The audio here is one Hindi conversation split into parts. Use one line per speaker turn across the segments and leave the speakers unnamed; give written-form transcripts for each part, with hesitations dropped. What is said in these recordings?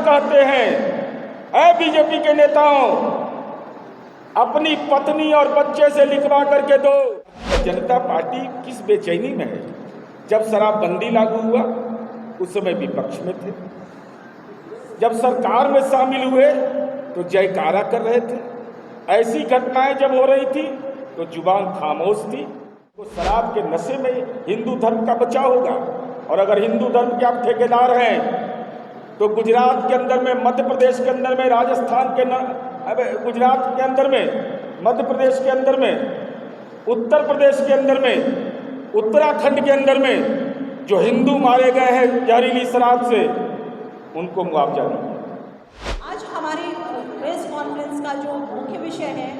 कहते हैं, ऐ बीजेपी के नेताओं, अपनी पत्नी और बच्चे से लिखवा करके दो। जनता पार्टी किस बेचैनी में है? जब शराबबंदी लागू हुआ उस समय विपक्ष में थे, जब सरकार में शामिल हुए तो जयकारा कर रहे थे। ऐसी घटनाएं जब हो रही थी तो जुबान खामोश थी। तो शराब के नशे में हिंदू धर्म का बचाव होगा। और अगर हिंदू धर्म के आप ठेकेदार हैं तो गुजरात के अंदर में, मध्य प्रदेश के अंदर में, राजस्थान के गुजरात के अंदर में, मध्य प्रदेश के अंदर में, उत्तर प्रदेश के अंदर में, उत्तराखंड के अंदर में जो हिंदू मारे गए हैं जहरीली शराब से, उनको मुआवजा मिले।
आज हमारी प्रेस कॉन्फ्रेंस का जो मुख्य विषय है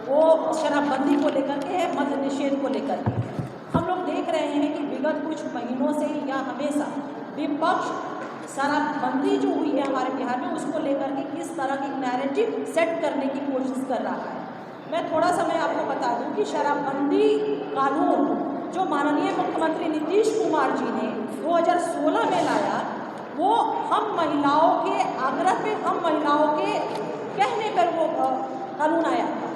वो शराबबंदी को लेकर के है, मद्य निषेध को लेकर के है। हम लोग देख रहे हैं कि विगत कुछ महीनों से या हमेशा विपक्ष शराबबंदी जो हुई है हमारे बिहार में, उसको लेकर के किस तरह की नैरेटिव सेट करने की कोशिश कर रहा है। मैं थोड़ा सा आपको बता दूं कि शराबबंदी कानून जो माननीय मुख्यमंत्री नीतीश कुमार जी ने 2016 में लाया, वो हम महिलाओं के आग्रह पे, हम महिलाओं के कहने पर वो कानून आया था।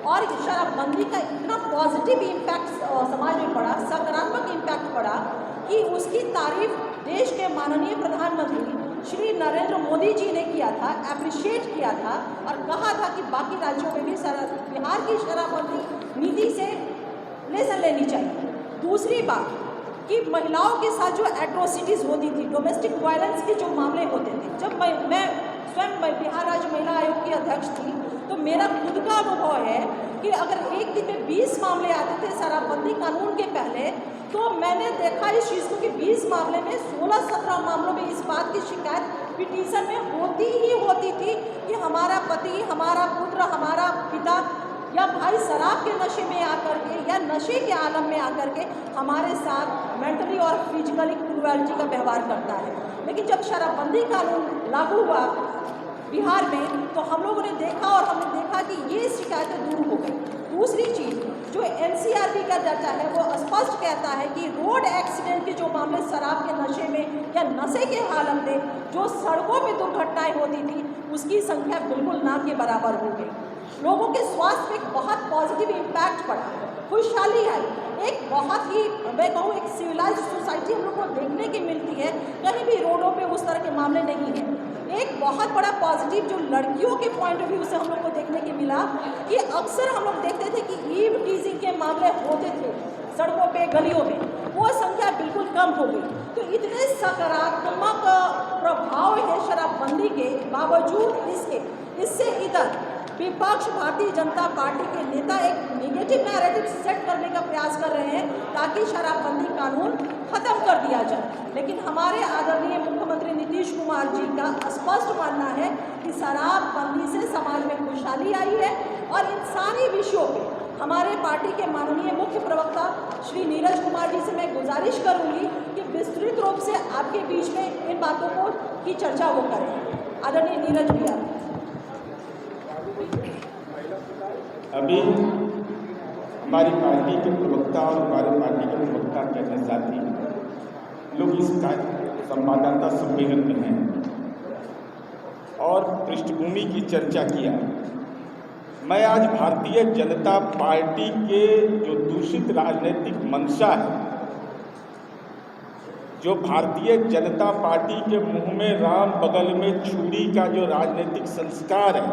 और शराबबंदी का इतना पॉजिटिव इम्पैक्ट समाज में पड़ा, सकारात्मक इम्पैक्ट पड़ा कि उसकी तारीफ देश के माननीय प्रधानमंत्री श्री नरेंद्र मोदी जी ने किया था, अप्रिशिएट किया था और कहा था कि बाकी राज्यों में भी बिहार की शराबबंदी नीति से लेसन लेनी चाहिए। दूसरी बात कि महिलाओं के साथ जो एट्रोसिटीज़ होती थी, डोमेस्टिक वायलेंस के जो मामले होते थे, जब मैं स्वयं बिहार राज्य महिला आयोग की अध्यक्ष थी तो मेरा खुद का अनुभव है कि अगर एक दिन में 20 मामले आते थे शराबबंदी कानून के पहले, तो मैंने देखा इस चीज़ को कि 20 मामले में 16-17 मामलों में इस बात की शिकायत पिटीशन में होती ही होती थी कि हमारा पति, हमारा पुत्र, हमारा पिता या भाई शराब के नशे में आकर के या नशे के आलम में आकर के हमारे साथ मेंटली और फिजिकली क्रूएल्टी का व्यवहार करता है। लेकिन जब शराबबंदी कानून लागू हुआ बिहार में तो हम लोगों ने देखा और हमने देखा कि ये शिकायतें दूर हो गई। दूसरी चीज़ जो NCRB का डाटा है वो स्पष्ट कहता है कि रोड एक्सीडेंट के जो मामले शराब के नशे में या नशे के हालत में जो सड़कों में दुर्घटनाएं होती थी, उसकी संख्या बिल्कुल ना के बराबर हो गई। लोगों के स्वास्थ्य पे एक बहुत पॉजिटिव इम्पैक्ट पड़ा, खुशहाली आई। एक बहुत ही, मैं कहूँ, एक सिविलाइज्ड सोसाइटी हम लोग को देखने की मिलती है, कहीं भी रोडों पे उस तरह के मामले नहीं हैं। एक बहुत बड़ा पॉजिटिव जो लड़कियों के पॉइंट ऑफ व्यू से हम लोग को देखने के मिला कि अक्सर हम लोग देखते थे कि ईव टीजिंग के मामले होते थे सड़कों पे, गलियों में, वो संख्या बिल्कुल कम हो गई। तो इतने सकारात्मक प्रभाव है शराबबंदी के बावजूद इससे इधर विपक्ष भारतीय जनता पार्टी के नेता एक नेगेटिव नैरेटिव सेट करने का प्रयास कर रहे हैं ताकि शराबबंदी कानून खत्म कर दिया जाए। लेकिन हमारे आदरणीय मुख्यमंत्री नीतीश कुमार जी का स्पष्ट मानना है कि शराबबंदी से समाज में खुशहाली आई है। और इन सारे विषयों पे हमारे पार्टी के माननीय मुख्य प्रवक्ता श्री नीरज कुमार जी से मैं गुजारिश करूंगी कि विस्तृत रूप से आपके बीच में इन बातों की चर्चा वो करें। आदरणीय नीरज भैया।
अभी हमारी पार्टी के प्रवक्ता और हमारे पार्टी के प्रवक्ता कहने साथी लोग इस संवाददाता सम्मेलन में हैं और पृष्ठभूमि की चर्चा किया। मैं आज भारतीय जनता पार्टी के जो दूषित राजनीतिक मंशा है, जो भारतीय जनता पार्टी के मुंह में राम बगल में छुरी का जो राजनीतिक संस्कार है,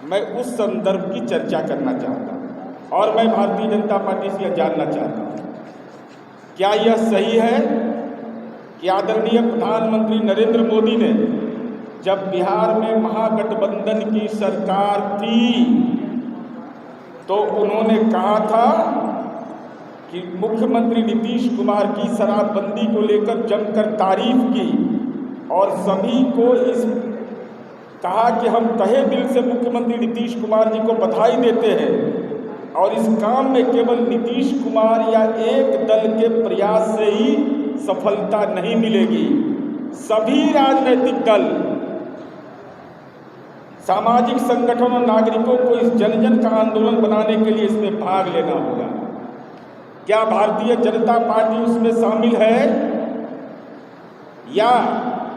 मैं उस संदर्भ की चर्चा करना चाहता हूँ। और मैं भारतीय जनता पार्टी से यह जानना चाहता हूँ, क्या यह सही है कि आदरणीय प्रधानमंत्री नरेंद्र मोदी ने जब बिहार में महागठबंधन की सरकार थी तो उन्होंने कहा था कि मुख्यमंत्री नीतीश कुमार की शराबबंदी को लेकर जमकर तारीफ की और सभी को इस कहा कि हम तहे दिल से मुख्यमंत्री नीतीश कुमार जी को बधाई देते हैं और इस काम में केवल नीतीश कुमार या एक दल के प्रयास से ही सफलता नहीं मिलेगी। सभी राजनीतिक दल, सामाजिक संगठन और नागरिकों को इस जन जन का आंदोलन बनाने के लिए इसमें भाग लेना होगा। क्या भारतीय जनता पार्टी उसमें शामिल है या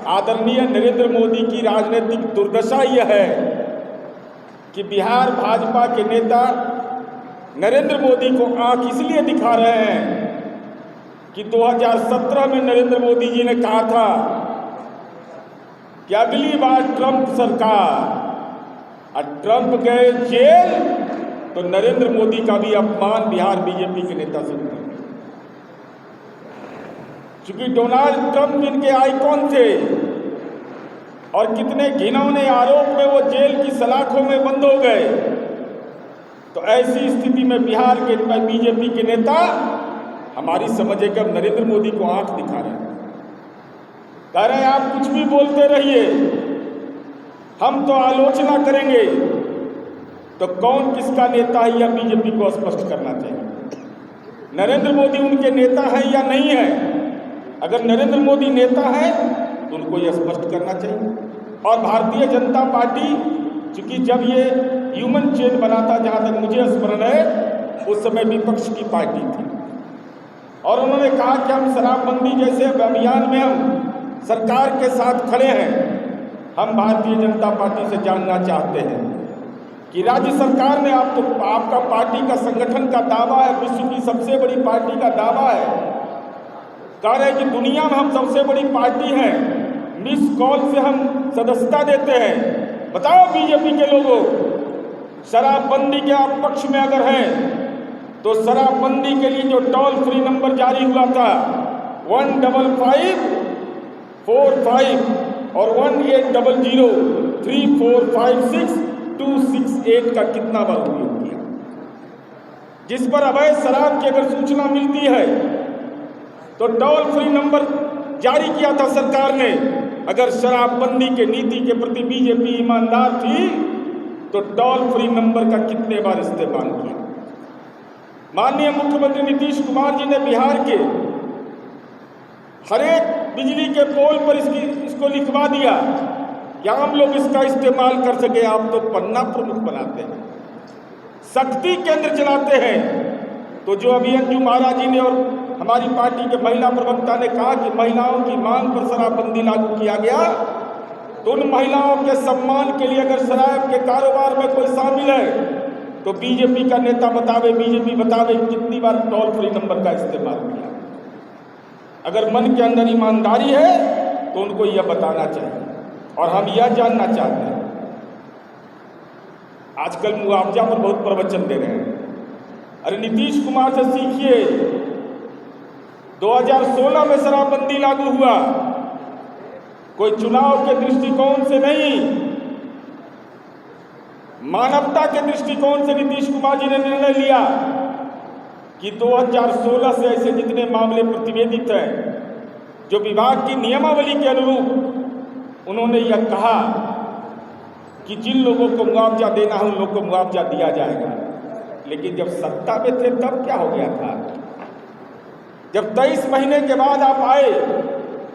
आदरणीय नरेंद्र मोदी की राजनीतिक दुर्दशा यह है कि बिहार भाजपा के नेता नरेंद्र मोदी को आंख इसलिए दिखा रहे हैं कि 2017 में नरेंद्र मोदी जी ने कहा था कि अगली बार ट्रंप सरकार, और ट्रंप गए जेल तो नरेंद्र मोदी का भी अपमान बिहार बीजेपी के नेता से हुआ। क्योंकि डोनाल्ड ट्रंप इनके आइकॉन थे और कितने घिनौने आरोप में वो जेल की सलाखों में बंद हो गए। तो ऐसी स्थिति में बिहार के बीजेपी के नेता हमारी समझ है कि अब नरेंद्र मोदी को आंख दिखा रहे हैं, कह रहे हैं आप कुछ भी बोलते रहिए, हम तो आलोचना करेंगे। तो कौन किसका नेता है यह बीजेपी को स्पष्ट करना चाहिए। नरेंद्र मोदी उनके नेता हैं या नहीं है। अगर नरेंद्र मोदी नेता है तो उनको यह स्पष्ट करना चाहिए। और भारतीय जनता पार्टी, चूंकि जब ये ह्यूमन चेन बना था, जहाँ तक मुझे स्मरण है, उस समय विपक्ष की पार्टी थी और उन्होंने कहा कि हम शराबबंदी जैसे अभियान में हम सरकार के साथ खड़े हैं। हम भारतीय जनता पार्टी से जानना चाहते हैं कि राज्य सरकार ने आपका पार्टी का संगठन का दावा है, विश्व की सबसे बड़ी पार्टी का दावा है, कह रहे हैं कि दुनिया में हम सबसे बड़ी पार्टी हैं, मिस कॉल से हम सदस्यता देते हैं। बताओ बीजेपी के लोगों, शराबबंदी के आप पक्ष में अगर हैं तो शराबबंदी के लिए जो टोल फ्री नंबर जारी हुआ था 15545 और 18003456 का कितना बार उपयोग किया, जिस पर अवैध शराब की अगर सूचना मिलती है तो टोल फ्री नंबर जारी किया था सरकार ने। अगर शराबबंदी के नीति के प्रति बीजेपी ईमानदार थी तो टोल फ्री नंबर का कितने बार इस्तेमाल किया। माननीय मुख्यमंत्री नीतीश कुमार जी ने बिहार के हर एक बिजली के पोल पर इसको लिखवा दिया कि आम लोग इसका इस्तेमाल कर सके। आप तो पन्ना प्रमुख बनाते हैं, शक्ति केंद्र चलाते हैं। तो जो अभी अंजू महाराज जी ने और हमारी पार्टी के महिला प्रवक्ता ने कहा कि महिलाओं की मांग पर शराबबंदी लागू किया गया, तो उन महिलाओं के सम्मान के लिए अगर शराब के कारोबार में कोई शामिल है तो बीजेपी का नेता बतावे, बीजेपी बतावे कितनी बार टोल फ्री नंबर का इस्तेमाल किया। अगर मन के अंदर ईमानदारी है तो उनको यह बताना चाहिए। और हम यह जानना चाहते हैं, आजकल मुआवजा पर बहुत प्रवचन दे रहे हैं। अरे नीतीश कुमार से सीखिए, 2016 में शराबबंदी लागू हुआ, कोई चुनाव के दृष्टिकोण से नहीं, मानवता के दृष्टिकोण से नीतीश कुमार जी ने निर्णय लिया कि 2016 से ऐसे जितने मामले प्रतिवेदित हैं, जो विभाग की नियमावली के अनुरूप उन्होंने यह कहा कि जिन लोगों को मुआवजा देना है उन लोगों को मुआवजा दिया जाएगा। लेकिन जब सत्ता में थे तब क्या हो गया था? जब 23 महीने के बाद आप आए,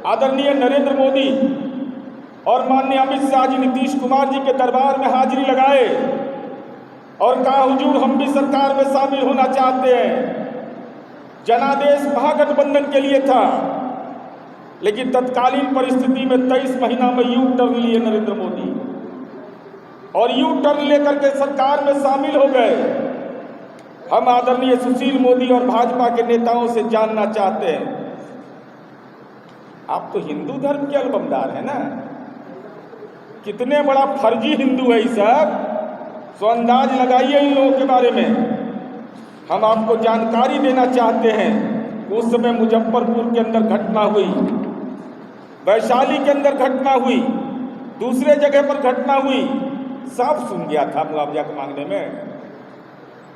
आदरणीय नरेंद्र मोदी और माननीय अमित शाह जी नीतीश कुमार जी के दरबार में हाजिरी लगाए और कहा हुजूर हम भी सरकार में शामिल होना चाहते हैं। जनादेश महागठबंधन के लिए था, लेकिन तत्कालीन परिस्थिति में 23 महीना में यू टर्न लिए नरेंद्र मोदी और यू टर्न लेकर के सरकार में शामिल हो गए। हम आदरणीय सुशील मोदी और भाजपा के नेताओं से जानना चाहते हैं, आप तो हिंदू धर्म के अलबमदार हैं ना, कितने बड़ा फर्जी हिंदू है ये सब, सो अंदाज लगाइए इन लोगों के बारे में। हम आपको जानकारी देना चाहते हैं, उस समय मुजफ्फरपुर के अंदर घटना हुई, वैशाली के अंदर घटना हुई, दूसरे जगह पर घटना हुई, सब सुन गया था मुआवजा को मांगने में।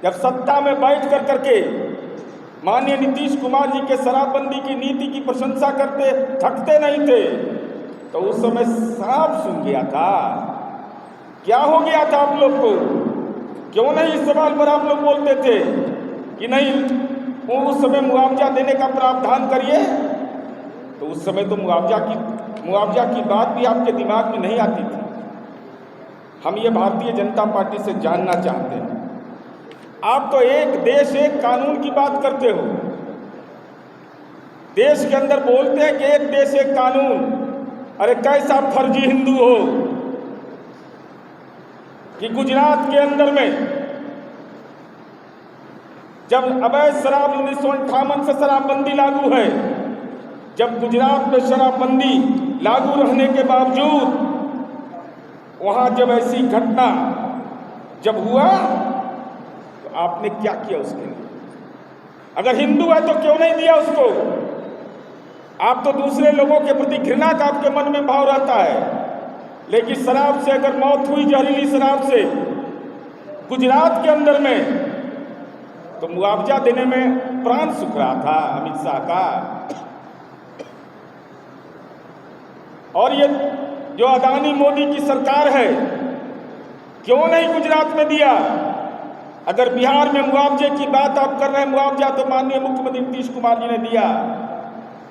जब सत्ता में बैठ कर करके माननीय नीतीश कुमार जी के शराबबंदी की नीति की प्रशंसा करते थकते नहीं थे, तो उस समय सब सुन गया था। क्या हो गया था आप लोग को? क्यों नहीं इस सवाल पर आप लोग बोलते थे कि नहीं उस समय मुआवजा देने का प्रावधान करिए? तो उस समय तो मुआवजा की बात भी आपके दिमाग में नहीं आती थी। हम ये भारतीय जनता पार्टी से जानना चाहते हैं, आप तो एक देश एक कानून की बात करते हो, देश के अंदर बोलते हैं कि एक देश एक कानून, अरे कैसा फर्जी हिंदू हो कि गुजरात के अंदर में जब अवैध शराब 1958 से शराबबंदी लागू है, जब गुजरात में शराबबंदी लागू रहने के बावजूद वहां जब ऐसी घटना जब हुआ तो आपने क्या किया उसके लिए? अगर हिंदू है तो क्यों नहीं दिया उसको? आप तो दूसरे लोगों के प्रति घृणा का आपके मन में भाव रहता है, लेकिन शराब से अगर मौत हुई, जहरीली शराब से गुजरात के अंदर में, तो मुआवजा देने में प्राण सुख रहा था अमित शाह का। और ये जो अदानी मोदी की सरकार है, क्यों नहीं गुजरात में दिया? अगर बिहार में मुआवजे की बात आप कर रहे हैं, मुआवजा तो माननीय मुख्यमंत्री नीतीश कुमार जी ने दिया।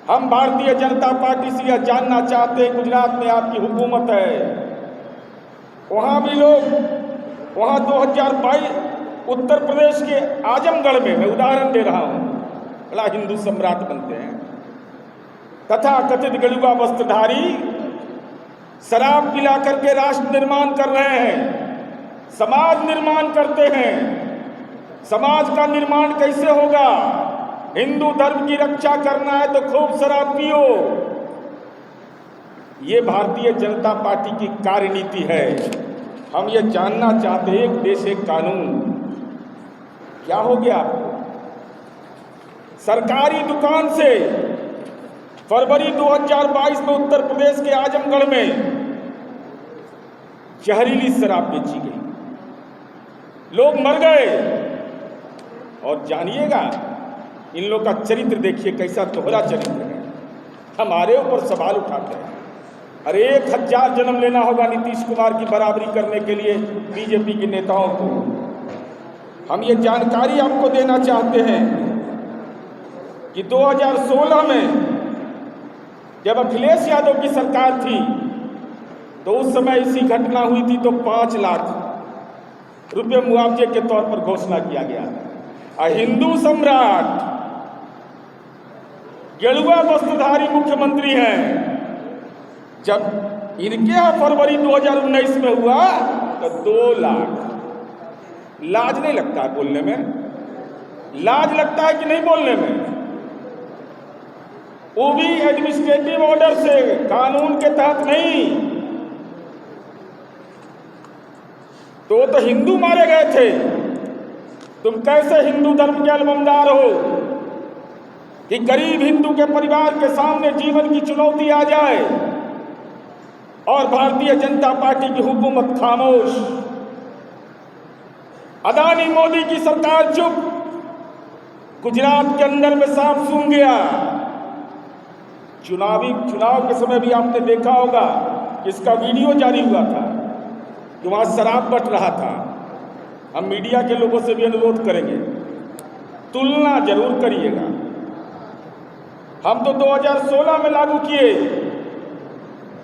हम भारतीय जनता पार्टी से यह जानना चाहते हैं, गुजरात में आपकी हुकूमत है, वहां भी लोग, वहां 2022 उत्तर प्रदेश के आजमगढ़ में, मैं उदाहरण दे रहा हूं, बड़ा हिंदू सम्राट बनते हैं, तथा कथित गलुआ वस्त्रधारी शराब पिला करके राष्ट्र निर्माण कर रहे हैं, समाज निर्माण करते हैं। समाज का निर्माण कैसे होगा? हिंदू धर्म की रक्षा करना है तो खूब शराब पियो। ये भारतीय जनता पार्टी की कार्यनीति है। हम ये जानना चाहते हैं, एक देश एक कानून, क्या हो गया आपको? सरकारी दुकान से फरवरी 2022 में उत्तर प्रदेश के आजमगढ़ में जहरीली शराब बेची गई, लोग मर गए। और जानिएगा, इन लोग का चरित्र देखिए कैसा दोहरा चरित्र है। हमारे ऊपर सवाल उठाते हैं। अरे 1000 जन्म लेना होगा नीतीश कुमार की बराबरी करने के लिए बीजेपी के नेताओं को। हम ये जानकारी आपको देना चाहते हैं कि 2016 में जब अखिलेश यादव की सरकार थी, तो उस समय ऐसी घटना हुई थी तो 5 लाख रुपए मुआवजे के तौर पर घोषणा किया गया। हिंदू सम्राट गेरुआ वस्त्रधारी मुख्यमंत्री हैं, जब इनके यहां फरवरी 2019 में हुआ तो 2 लाख। लाज नहीं लगता है बोलने में? लाज लगता है कि नहीं बोलने में? वो भी एडमिनिस्ट्रेटिव ऑर्डर से, कानून के तहत नहीं। तो हिंदू मारे गए थे। तुम कैसे हिंदू धर्म के अलमदार हो कि गरीब हिंदू के परिवार के सामने जीवन की चुनौती आ जाए और भारतीय जनता पार्टी की हुकूमत खामोश? अदानी मोदी की सरकार चुप। गुजरात के अंदर में सांप सूंघ गया। चुनाव के समय भी आपने देखा होगा, इसका वीडियो जारी हुआ था कि वहां शराब बट रहा था। हम मीडिया के लोगों से भी अनुरोध करेंगे, तुलना जरूर करिएगा। हम तो 2016 में लागू किए,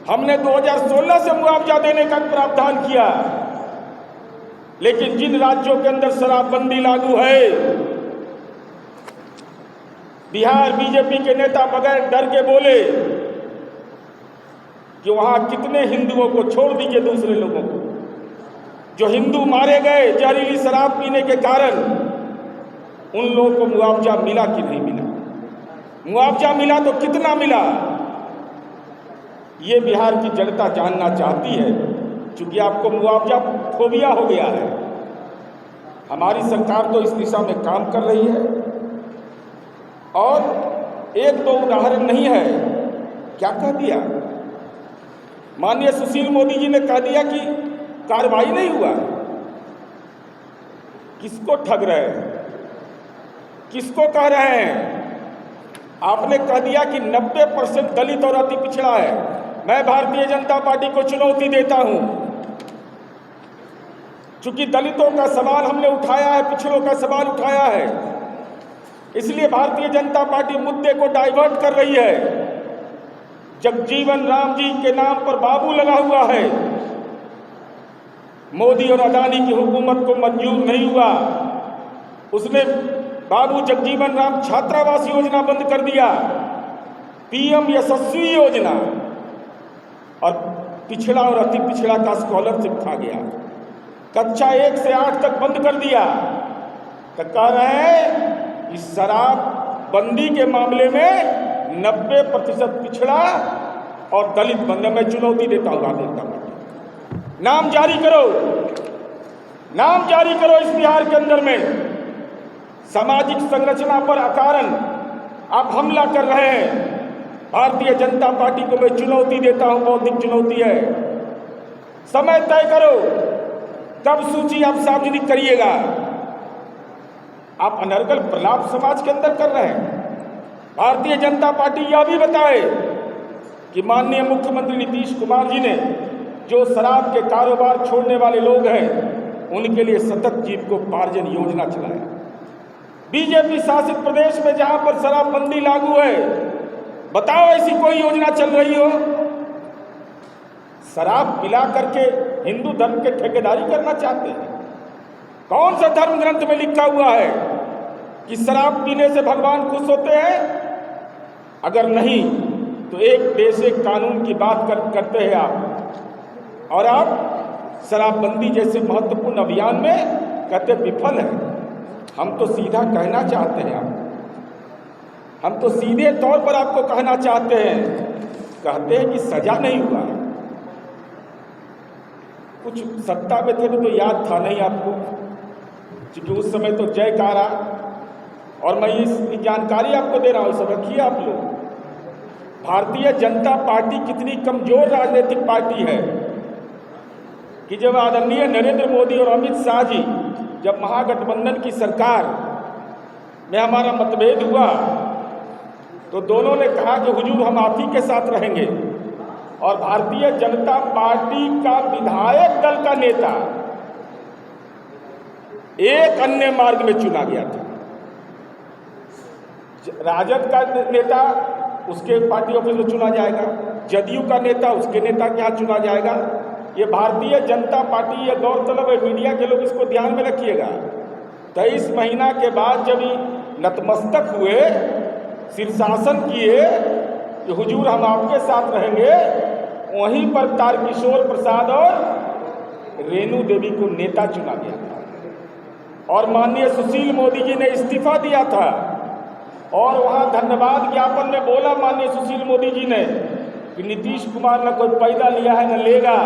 हमने 2016 से मुआवजा देने का प्रावधान किया, लेकिन जिन राज्यों के अंदर शराबबंदी लागू है, बिहार बीजेपी के नेता बगैर डर के बोले कि वहां कितने हिंदुओं को छोड़ दीजिए, दूसरे लोगों को जो हिंदू मारे गए जहरीली शराब पीने के कारण, उन लोगों को मुआवजा मिला कि नहीं मिला? मुआवजा मिला तो कितना मिला? ये बिहार की जनता जानना चाहती है, क्योंकि आपको मुआवजा फोबिया हो गया है। हमारी सरकार तो इस दिशा में काम कर रही है, और एक दो उदाहरण नहीं है। क्या कह दिया माननीय सुशील मोदी जी ने? कह दिया कि कार्रवाई नहीं हुआ। किसको ठग रहे हैं? किसको कह रहे हैं? आपने कह दिया कि 90% दलित और अति पिछड़ा है। मैं भारतीय जनता पार्टी को चुनौती देता हूं, क्योंकि दलितों का सवाल हमने उठाया है, पिछड़ों का सवाल उठाया है, इसलिए भारतीय जनता पार्टी मुद्दे को डाइवर्ट कर रही है। जगजीवन राम जी के नाम पर बाबू लगा हुआ है। मोदी और अदानी की हुकूमत को मंजूर नहीं हुआ, उसने बाबू जगजीवन राम छात्रावास योजना बंद कर दिया, पीएम यशस्वी योजना, और पिछड़ा और अति पिछड़ा का स्कॉलरशिप खा गया। कक्षा 1 से 8 तक बंद कर दिया। तो कह रहे हैं इस शराबबंदी के मामले में 90% पिछड़ा और दलित बंद। मैं चुनौती देता हूँ भारतीय जनता पार्टी, नाम जारी करो, नाम जारी करो इस बिहार के अंदर में सामाजिक संरचना पर अकारण आप हमला कर रहे हैं। भारतीय जनता पार्टी को मैं चुनौती देता हूं, बौद्धिक चुनौती है। समय तय करो, कब सूची आप सार्वजनिक करिएगा। आप अनर्गल प्रलाप समाज के अंदर कर रहे हैं। भारतीय जनता पार्टी यह भी बताए कि माननीय मुख्यमंत्री नीतीश कुमार जी ने जो शराब के कारोबार छोड़ने वाले लोग हैं उनके लिए सतत जीविकोपार्जन योजना चलाया। बीजेपी शासित प्रदेश में जहां पर शराबबंदी लागू है, बताओ ऐसी कोई योजना चल रही हो? शराब पिला करके हिंदू धर्म के ठेकेदारी करना चाहते हैं? कौन सा धर्म ग्रंथ में लिखा हुआ है कि शराब पीने से भगवान खुश होते हैं? अगर नहीं तो एक देश एक कानून की बात करते हैं आप, और आप शराबबंदी जैसे महत्वपूर्ण अभियान में कहते विफल है। हम तो सीधा कहना चाहते हैं, हम तो सीधे तौर पर आपको कहना चाहते हैं, कहते हैं कि सजा नहीं हुआ। कुछ सत्ता में थे तो याद था नहीं आपको, क्योंकि उस समय तो जयकारा, और मैं ये जानकारी आपको दे रहा हूँ, सब रखिए आप लोग। भारतीय जनता पार्टी कितनी कमजोर राजनीतिक पार्टी है कि जब आदरणीय नरेंद्र मोदी और अमित शाह जी जब महागठबंधन की सरकार में हमारा मतभेद हुआ तो दोनों ने कहा कि हुजूर हम आप ही के साथ रहेंगे, और भारतीय जनता पार्टी का विधायक दल का नेता एक अन्य मार्ग में चुना गया था। राजद का नेता उसके पार्टी ऑफिस में चुना जाएगा, जदयू का नेता उसके नेता के यहाँ चुना जाएगा। ये भारतीय जनता पार्टी, ये गौरतलब है, मीडिया के लोग इसको ध्यान में रखिएगा। 23 महीना के बाद जब नतमस्तक हुए, शीर्षासन किए कि हुजूर हम आपके साथ रहेंगे, वहीं पर तारकिशोर प्रसाद और रेणु देवी को नेता चुना गया था, और माननीय सुशील मोदी जी ने इस्तीफा दिया था, और वहाँ धन्यवाद ज्ञापन में बोला माननीय सुशील मोदी जी ने कि नीतीश कुमार न कोई पैदा लिया है न लेगा,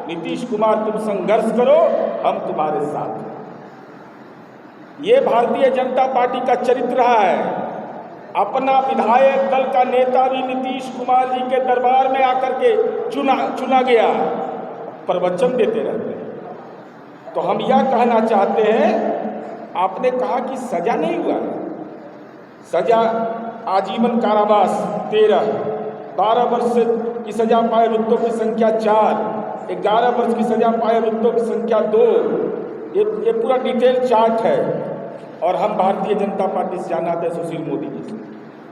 नीतीश कुमार तुम संघर्ष करो, हम तुम्हारे साथ हैं। ये भारतीय जनता पार्टी का चरित्र रहा है। अपना विधायक दल का नेता भी नीतीश कुमार जी के दरबार में आकर के चुना गया, प्रवचन देते रहते हैं। तो हम यह कहना चाहते हैं, आपने कहा कि सजा नहीं हुआ है। सजा आजीवन कारावास 13, 12 वर्ष की सजा पाए अभियुक्तों की संख्या 4, 11 वर्ष की सजा पाए अभियुक्तों की संख्या 2। ये पूरा डिटेल चार्ट है, और हम भारतीय जनता पार्टी से जाना थे सुशील मोदी जी से।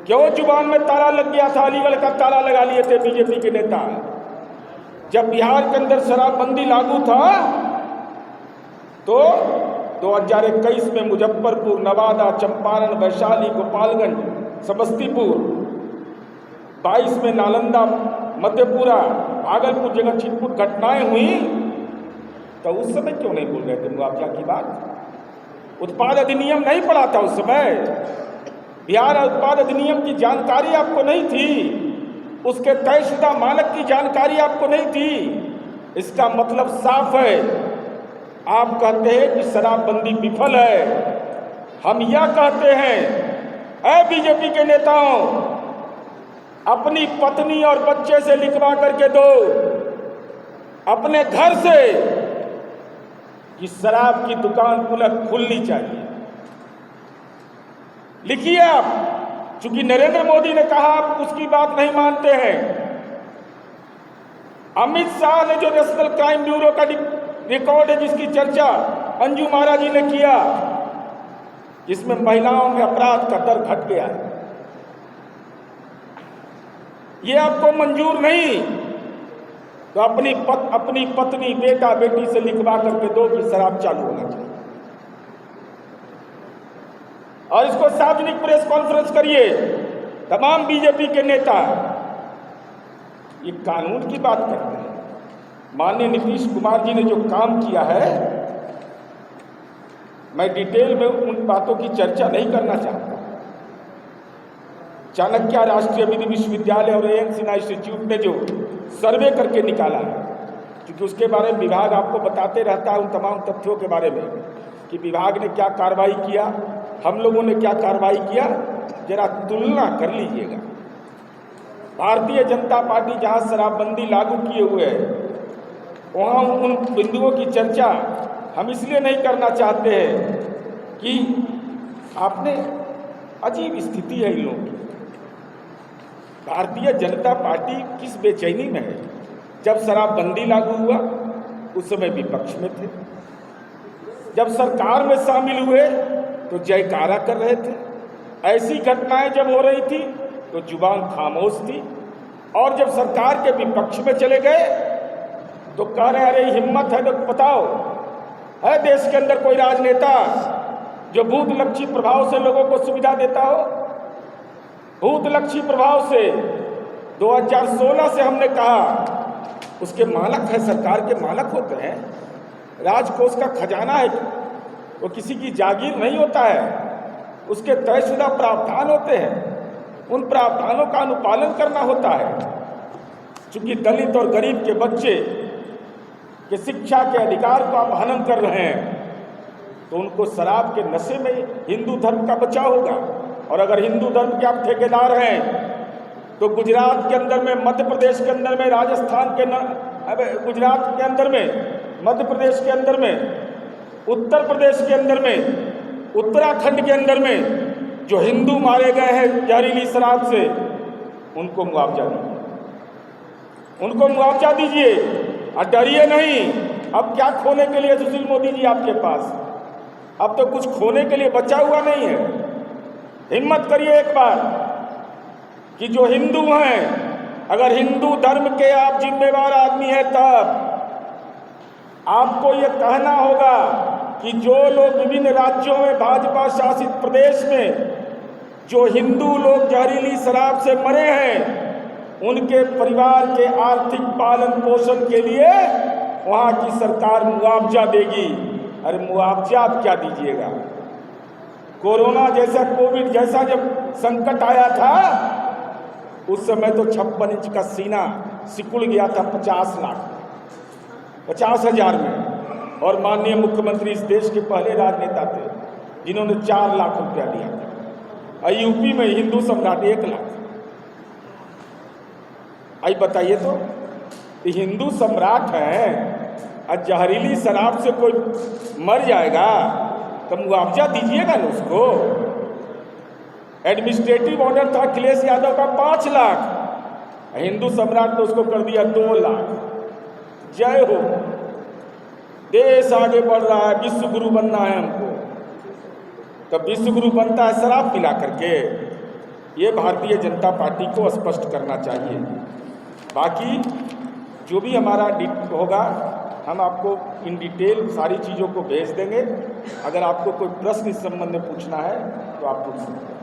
क्यों जुबान में ताला लग गया था? अलीगढ़ का ताला लगा लिए थे बीजेपी के नेता। जब बिहार के अंदर शराबबंदी लागू था तो 2021 में मुजफ्फरपुर, नवादा, चंपारण, वैशाली, गोपालगंज, समस्तीपुर, 22 में नालंदा, मधेपुरा, भागलपुर जगह छिटपुट घटनाएं हुई, तो उस समय क्यों नहीं बोल रहे थे मुआवजा की बात? उत्पाद अधिनियम नहीं पड़ा था उस समय। बिहार उत्पाद अधिनियम की जानकारी आपको नहीं थी, उसके तयशुदा मानक की जानकारी आपको नहीं थी। इसका मतलब साफ है, आप कहते हैं कि शराबबंदी विफल है। हम यह कहते हैं, ऐ बीजेपी के नेताओं, अपनी पत्नी और बच्चे से लिखवा करके दो अपने घर से कि शराब की दुकान खुलनी चाहिए। लिखिए आप, चूंकि नरेंद्र मोदी ने कहा आप उसकी बात नहीं मानते हैं। अमित शाह ने जो नेशनल क्राइम ब्यूरो का रिकॉर्ड है जिसकी चर्चा अंजू महाराज जी ने किया, जिसमें महिलाओं में अपराध का दर घट गया है, ये आपको मंजूर नहीं तो अपनी पत्नी, बेटा, बेटी से लिखवा करके दो कि शराब चालू होना चाहिए, और इसको सार्वजनिक प्रेस कॉन्फ्रेंस करिए। तमाम बीजेपी के नेता ये कानून की बात करते हैं। माननीय नीतीश कुमार जी ने जो काम किया है, मैं डिटेल में उन बातों की चर्चा नहीं करना चाहता। चाणक्य राष्ट्रीय विधि विश्वविद्यालय और एएन सिन्हा इंस्टीट्यूट ने जो सर्वे करके निकाला है, क्योंकि उसके बारे में विभाग आपको बताते रहता है उन तमाम तथ्यों के बारे में कि विभाग ने क्या कार्रवाई किया, हम लोगों ने क्या कार्रवाई किया, जरा तुलना कर लीजिएगा। भारतीय जनता पार्टी जहां शराबबंदी लागू किए हुए है, वहां उन बिंदुओं की चर्चा हम इसलिए नहीं करना चाहते हैं कि आपने अजीब स्थिति है इन लोगों की। भारतीय जनता पार्टी किस बेचैनी में है। जब शराबबंदी लागू हुआ उस समय विपक्ष में थे, जब सरकार में शामिल हुए तो जयकारा कर रहे थे। ऐसी घटनाएं जब हो रही थी तो जुबान खामोश थी, और जब सरकार के विपक्ष में चले गए तो कह रहे अरे हिम्मत है तो बताओ, है देश के अंदर कोई राजनेता जो भूत लक्षी प्रभाव से लोगों को सुविधा देता हो? भूत लक्षी प्रभाव से 2016 से हमने कहा, उसके मालक है, सरकार के मालक होते हैं, राजकोष का खजाना है, वो किसी की जागीर नहीं होता है, उसके तयशुदा प्रावधान होते हैं, उन प्रावधानों का अनुपालन करना होता है। चूंकि दलित और गरीब के बच्चे के शिक्षा के अधिकार को आप हनन कर रहे हैं, तो उनको शराब के नशे में हिंदू धर्म का बचाव होगा। और अगर हिंदू धर्म के आप ठेकेदार हैं तो गुजरात के अंदर में, मध्य प्रदेश के अंदर में, राजस्थान के गुजरात के अंदर में, मध्य प्रदेश के अंदर में, उत्तर प्रदेश के अंदर में, उत्तराखंड के अंदर में जो हिंदू मारे गए हैं जहरीली शराब से, उनको मुआवजा दीजिए, उनको मुआवजा दीजिए और डरिए नहीं। अब क्या खोने के लिए सुशील मोदी जी आपके पास? अब तो कुछ खोने के लिए बचा हुआ नहीं है। हिम्मत करिए एक बार कि जो हिंदू हैं, अगर हिंदू धर्म के आप जिम्मेवार आदमी हैं, तब आपको ये कहना होगा कि जो लोग विभिन्न राज्यों में भाजपा शासित प्रदेश में जो हिंदू लोग जहरीली शराब से मरे हैं, उनके परिवार के आर्थिक पालन पोषण के लिए वहाँ की सरकार मुआवजा देगी। अरे मुआवजा आप क्या दीजिएगा? कोरोना जैसा, कोविड जैसा जब संकट आया था, उस समय तो 56 इंच का सीना सिकुड़ गया था 50,000 में, और माननीय मुख्यमंत्री इस देश के पहले राजनेता थे जिन्होंने 4 लाख रुपया दिया था। और यूपी में हिंदू सम्राट 1 लाख। आई बताइए तो, हिंदू सम्राट हैं और जहरीली शराब से कोई मर जाएगा तो मुआवजा दीजिएगा ना उसको। एडमिनिस्ट्रेटिव ऑर्डर था अखिलेश यादव का 5 लाख, हिंदू सम्राट ने उसको कर दिया 2 लाख। जय हो, देश आगे बढ़ रहा है, विश्व गुरु बनना है हमको। तो विश्व गुरु बनता है शराब पिला करके? ये भारतीय जनता पार्टी को स्पष्ट करना चाहिए। बाकी जो भी हमारा होगा, हम आपको इन डिटेल सारी चीज़ों को भेज देंगे। अगर आपको कोई प्रश्न इस संबंध में पूछना है तो आप पूछ सकते हैं।